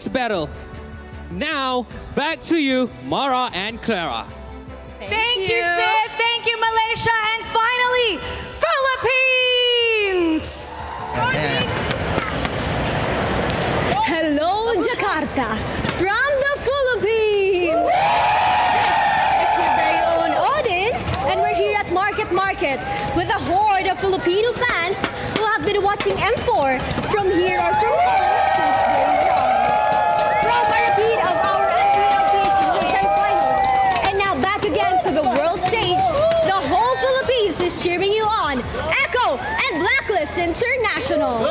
this battle. Now, back to you, Mara and Clara. Thank you, Sid. Thank you, Malaysia. And finally, Philippines! Hello, Jakarta, from the Philippines. This is your very own Odin, and we're here at Market with a horde of Filipino fans who have been watching M4 from here or from home since day one. From a repeat of our NPL PH semi-finals, and now back again to the world stage, the whole Philippines is cheering you on. Echo and Blacklist International.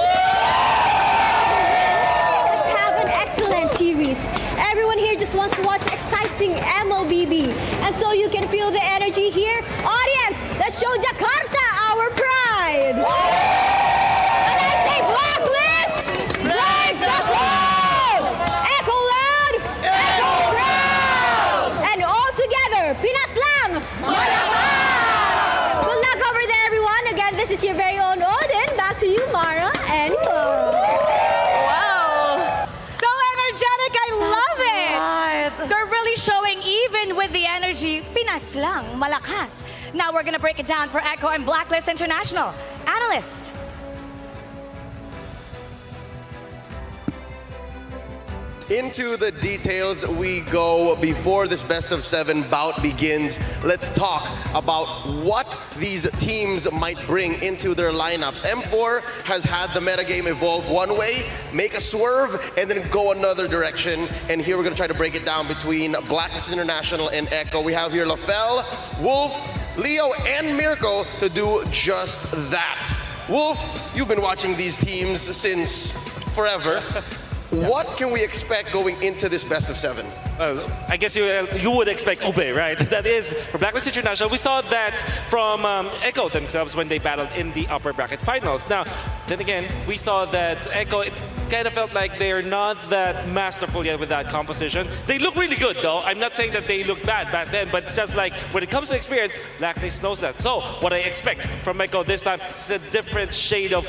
Series. Everyone here just wants to watch exciting MOBB. And so you can feel the energy here. Audience, let's show Jakarta our pride. And I say Blacklist, break the crowd. Echo loud, echo proud. And all together, Pinas lang, malakas. Good luck over there, everyone. Again, this is your very own Odin. Back to you, Mara and Clara. They're really showing, even with the energy, Pinas lang, malakas. Now we're gonna break it down for Echo and Blacklist International. Analyst. Into the details we go before this best of 7 bout begins. Let's talk about what these teams might bring into their lineups. M4 has had the metagame evolve one way, make a swerve, and then go another direction. And here we're gonna try to break it down between Blacklist International and Echo. We have here Lafel, Wolf, Leo, and Mirko to do just that. Wolf, you've been watching these teams since forever. What can we expect going into this best of 7? I guess you would expect Ube, right? That is, for Blacklist International, we saw that from Echo themselves when they battled in the upper bracket finals. Now, then again, we saw that Echo, it kind of felt like they're not that masterful yet with that composition. They look really good, though. I'm not saying that they looked bad back then, but it's just like, when it comes to experience, Blacklist knows that. So, what I expect from Echo this time is a different shade of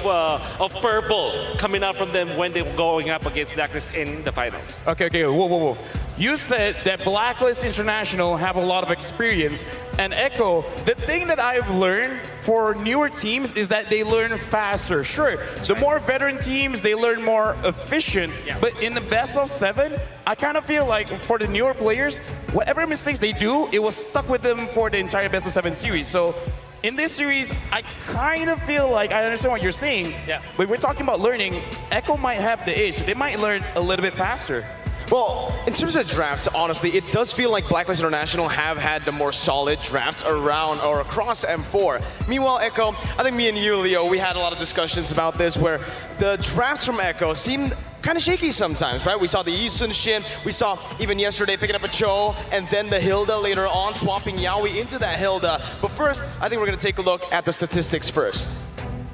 purple coming out from them when they're going up against Blacklist in the finals. Okay, whoa. You said that Blacklist International have a lot of experience, and Echo, the thing that I've learned for newer teams is that they learn faster. Sure, the more veteran teams, they learn more efficient, but in the best of 7, I kind of feel like for the newer players, whatever mistakes they do, it was stuck with them for the entire best of 7 series. So in this series, I kind of feel like I understand what you're saying, but we're talking about learning. Echo might have the edge. They might learn a little bit faster. Well, in terms of drafts, honestly, it does feel like Blacklist International have had the more solid drafts around or across M4. Meanwhile, Echo, I think me and you, Leo, we had a lot of discussions about this where the drafts from Echo seemed kind of shaky sometimes, right? We saw the Yi Sun Shin, we saw even yesterday picking up a Cho, and then the Hilda later on, swapping Yaoi into that Hilda. But first, I think we're going to take a look at the statistics first.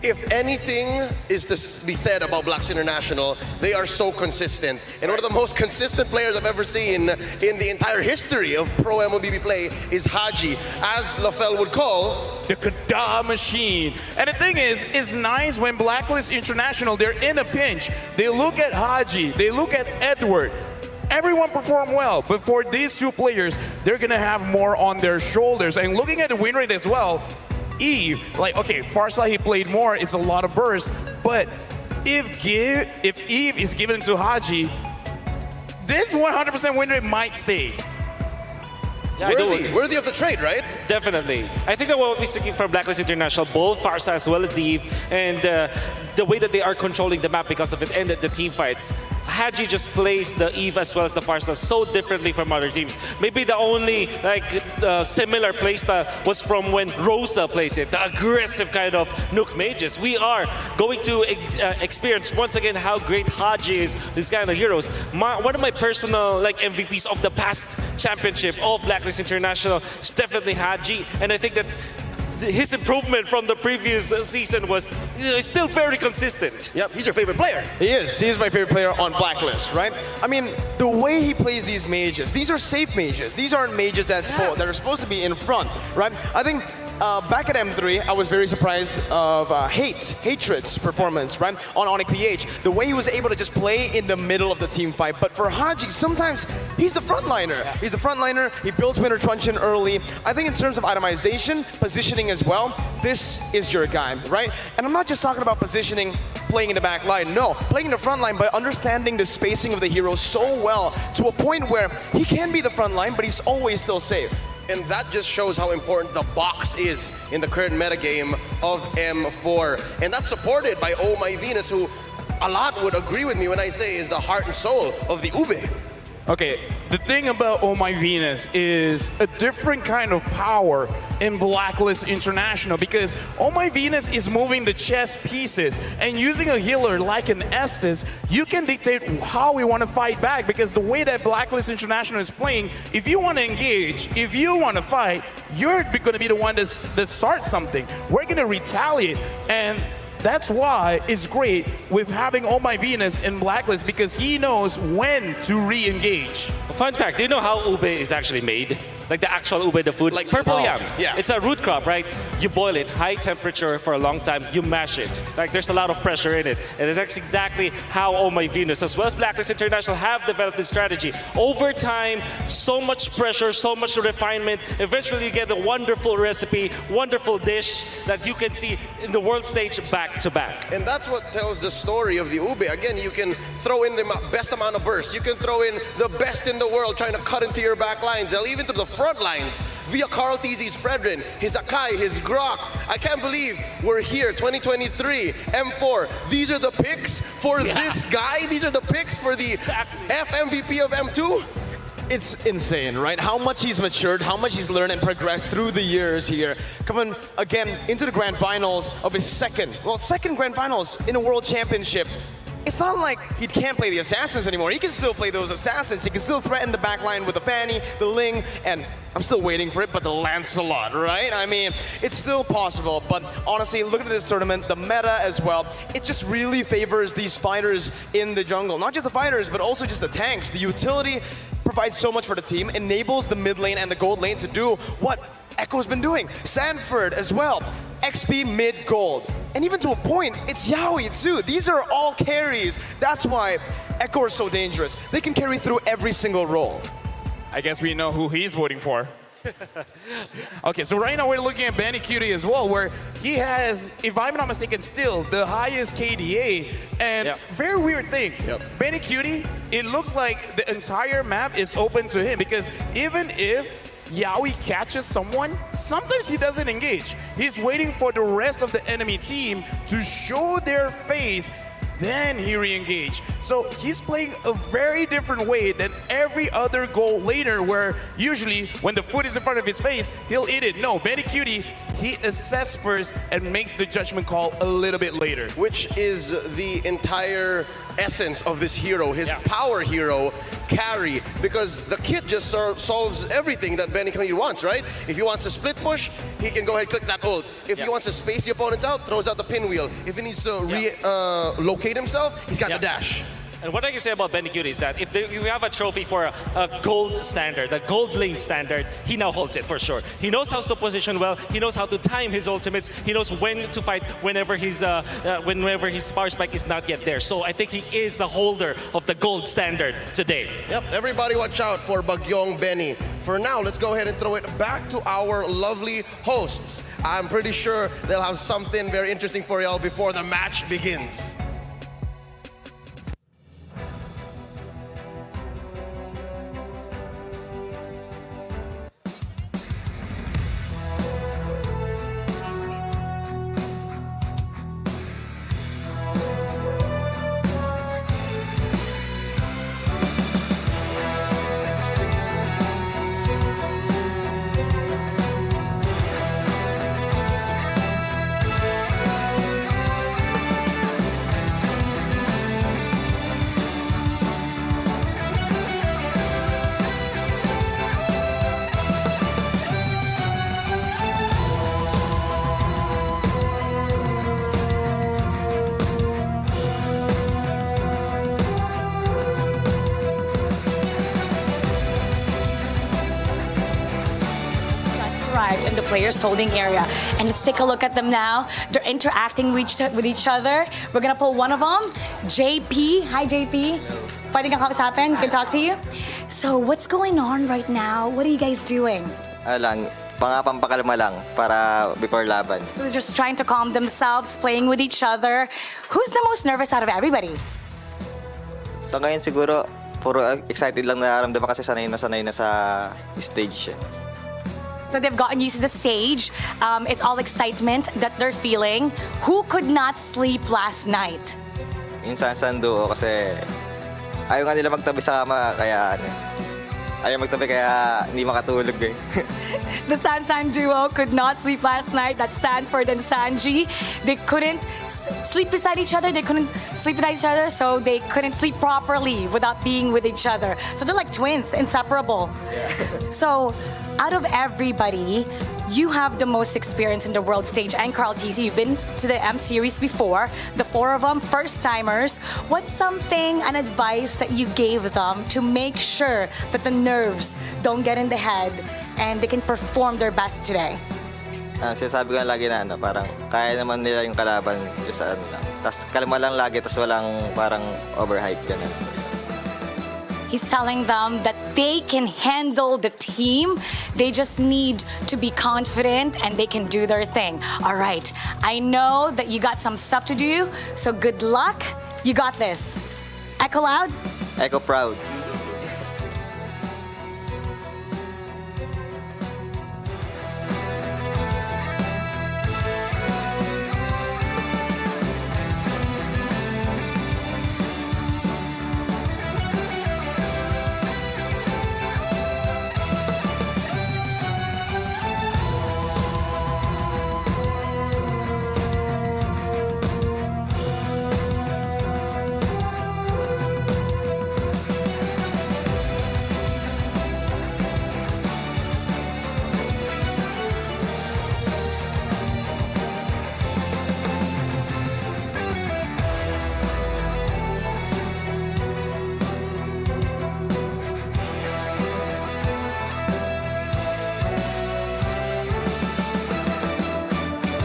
If anything is to be said about Blacks International, they are so consistent. And one of the most consistent players I've ever seen in the entire history of pro MLBB play is Haji, as Lafel would call the Kada machine. And the thing is, it's nice when Blacklist International, they're in a pinch. They look at Haji, they look at Edward. Everyone performed well, but for these two players, they're gonna have more on their shoulders. And looking at the win rate as well, Eve, like, okay, Farsa, he played more, it's a lot of bursts, but if Eve is given to Haji, this 100% win rate might stay. Yeah, worthy of the trade, right? Definitely. I think that what we're seeking from Blacklist International, both Farsa as well as the Eve, and the way that they are controlling the map because of it and the team fights. Haji just plays the Eve as well as the Farsa so differently from other teams. Maybe the only similar playstyle was from when Rosa plays it, the aggressive kind of Nook mages. We are going to experience once again how great Haji is, these kind of heroes. One of my personal MVPs of the past championship of Blacklist International is definitely Haji, and I think that his improvement from the previous season was still very consistent. Yep, he's your favorite player. He is. He is my favorite player on Blacklist, right? I mean, the way he plays these mages, these are safe mages. These aren't mages that are supposed to be in front, right? I think back at M3, I was very surprised of Hatred's performance, right? On Onyx PH. The way he was able to just play in the middle of the team fight. But for Haji, sometimes he's the frontliner. Yeah. He's the frontliner. He builds winner truncheon early. I think in terms of itemization, positioning as well, this is your guy, right? And I'm not just talking about positioning, playing in the back line. No, playing in the front line by understanding the spacing of the hero so well to a point where he can be the front line, but he's always still safe. And that just shows how important the box is in the current metagame of M4. And that's supported by Oh My Venus, who a lot would agree with me when I say is the heart and soul of the Ube. Okay, the thing about Oh My Venus is a different kind of power in Blacklist International because Oh My Venus is moving the chess pieces and using a healer like an Estes, you can dictate how we want to fight back because the way that Blacklist International is playing, if you want to engage, if you want to fight, you're going to be the one that starts something. We're going to retaliate, and that's why it's great with having Oh My Venus in Blacklist because he knows when to re-engage. Fun fact, do you know how ube is actually made? Like the actual ube, the food? Like purple oh, yam. yeah. It's a root crop, right? You boil it, high temperature for a long time, you mash it. Like there's a lot of pressure in it. And that's exactly how Oh My Venus, as well as Blacklist International, have developed this strategy. Over time, so much pressure, so much refinement. Eventually you get a wonderful recipe, wonderful dish that you can see in the world stage back to back. And that's what tells the story of the Ube. Again, you can throw in the best amount of bursts. You can throw in the best in the world trying to cut into your back lines. They'll even to the front lines via Carl Tizzi's Fredrin, his Akai, his Grok. I can't believe we're here, 2023, M4. These are the picks for this guy? These are the picks for the FMVP of M2? It's insane, right? How much he's matured, how much he's learned and progressed through the years here. Coming again into the grand finals of his second grand finals in a world championship. It's not like he can't play the assassins anymore. He can still play those assassins. He can still threaten the backline with the Fanny, the Ling, and I'm still waiting for it, but the Lancelot, right? I mean, it's still possible, but honestly, look at this tournament, the meta as well, it just really favors these fighters in the jungle. Not just the fighters, but also just the tanks. The utility provides so much for the team, enables the mid lane and the gold lane to do what Echo's been doing. Sanford as well. XP mid gold. And even to a point, it's Yaoi too. These are all carries. That's why Echo is so dangerous. They can carry through every single role. I guess we know who he's voting for. Okay, so right now we're looking at Benny Cutie as well, where he has, if I'm not mistaken, still the highest KDA. And very weird thing, Benny Cutie, it looks like the entire map is open to him because even if Yaoi catches someone, sometimes he doesn't engage. He's waiting for the rest of the enemy team to show their face, then he re-engage. So he's playing a very different way than every other goal later, where usually when the food is in front of his face, he'll eat it. No, Benny Cutie, he assesses first and makes the judgment call a little bit later. Which is the entire essence of this hero, his power hero carry, because the kit just solves everything that Benny Cutie wants, right? If he wants to split push, he can go ahead and click that ult. If he wants to space the opponents out, throws out the pinwheel. If he needs to locate himself, he's got the dash. And what I can say about Benny Cutie is that if you have a trophy for a gold standard, a gold lane standard, he now holds it for sure. He knows how to position well. He knows how to time his ultimates. He knows when to fight whenever his power spike is not yet there. So I think he is the holder of the gold standard today. Yep, everybody watch out for Bagyong Benny. For now, let's go ahead and throw it back to our lovely hosts. I'm pretty sure they'll have something very interesting for y'all before the match begins. arrived in the players' holding area. And let's take a look at them now. They're interacting with each other. We're gonna pull one of them. JP. Hi, JP. Pwede kang kausapin? Can talk to you? So, what's going on right now? What are you guys doing? Lang, pampakalma lang para before laban. So they're just trying to calm themselves, playing with each other. Who's the most nervous out of everybody? So ngayon siguro, puro excited lang nararamdaman kasi sanay na sa stage siya. So they've gotten used to the stage. It's all excitement that they're feeling. Who could not sleep last night? Yung Sansan duo kasi ayaw nga nila magtabi sa kama kaya ayaw magtabi kaya hindi makatulog eh. The Sansan duo could not sleep last night. That's Sanford and Sanji. They couldn't sleep beside each other. They couldn't sleep beside each other, so they couldn't sleep properly without being with each other. So they're like twins, inseparable. Yeah. So out of everybody, you have the most experience in the world stage. And Carl TC, you've been to the M Series before. The four of them, first-timers. What's something, an advice that you gave them to make sure that the nerves don't get in the head and they can perform their best today? Sinasabi ko lagi na parang kaya naman nila yung kalaban just lang. Tapos kalma lang lagi, tapos walang parang overhype ganun. He's telling them that they can handle the team. They just need to be confident and they can do their thing. All right, I know that you got some stuff to do, so good luck. You got this. Echo loud. Echo proud.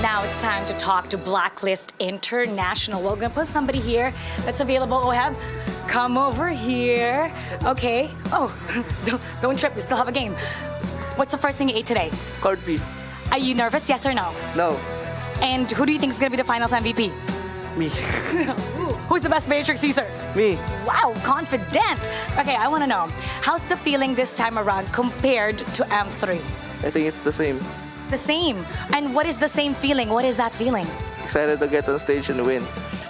Now it's time to talk to Blacklist International. We're gonna put somebody here that's available. Oheb, come over here. Okay. Oh, don't trip. We still have a game. What's the first thing you ate today? Corned beef. Are you nervous? Yes or no? No. And who do you think is gonna be the finals MVP? Me. Who's the best Matrix Caesar? Me. Wow, confident. Okay, I wanna know, how's the feeling this time around compared to M3? I think it's the same. The same. And what is the same feeling? What is that feeling? Excited to get on stage and win.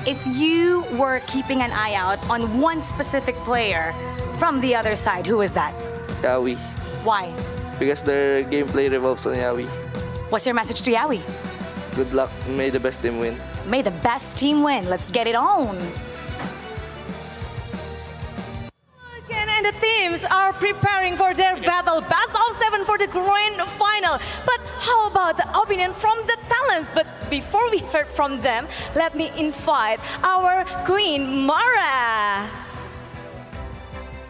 If you were keeping an eye out on one specific player from the other side, who is that? Yawi. Why? Because their gameplay revolves on Yawi. What's your message to Yawi? Good luck. May the best team win. May the best team win. Let's get it on. And the teams are preparing for their battle, best of 7 for the grand final. But how about the opinion from the talents? But before we heard from them, let me invite our queen, Mara.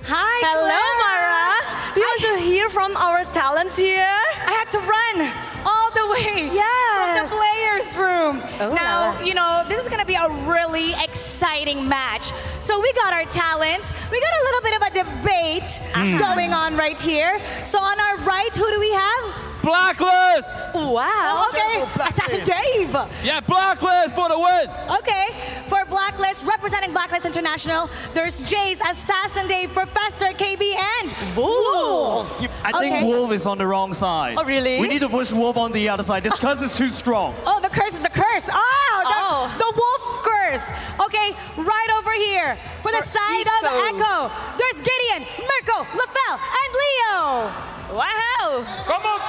Hi, Hello, Clara. Mara. Do you want to hear from our talents here? I had to run all the way from the Yes. players' room. Oh, now, la. you know, this is going to be a really exciting match. So we got our talents. We got a little bit of a debate going on right here. So on our right, who do we have? Blacklist! Wow. Okay, Assassin Dave. Yeah, Blacklist for the win! Okay, for Blacklist, representing Blacklist International, there's Jace, Assassin Dave, Professor KB, and Wolf. I think Okay. Wolf is on the wrong side. Oh, really? We need to push Wolf on the other side. This curse is too strong. Oh, the curse is the curse. The wolf curse. Okay, right over here. For the For side of Echo. Echo, there's Gideon, Mirko, LaFell, and Leo. Wow. Come on!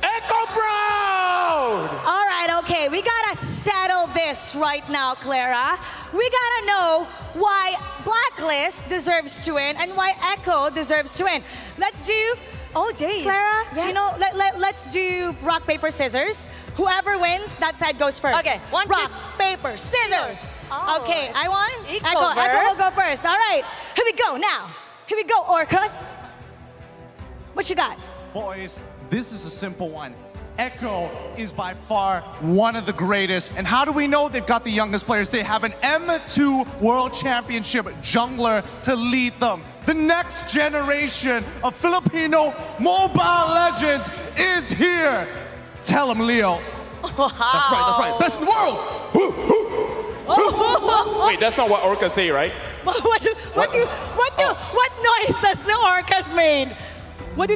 Echo Brown! All right, okay, we gotta settle this right now, Clara. We gotta know why Blacklist deserves to win and why Echo deserves to win. Let's do, Oh, Jace. Clara, Yes. you know, let's do rock, paper, scissors. Whoever wins, that side goes first. Okay, one, rock, two, paper, scissors. Oh. Okay, I won. Echo Echo will first. go first. All right, here we go now. Here we go, Orcus. What you got? Boys, This is a simple one. Echo is by far one of the greatest. And how do we know they've got the youngest players? They have an M2 World Championship jungler to lead them. The next generation of Filipino mobile legends is here. Tell them, Leo. That's right. Best in the world. Wait, that's not what orcas say, right? What noise does the orcas made?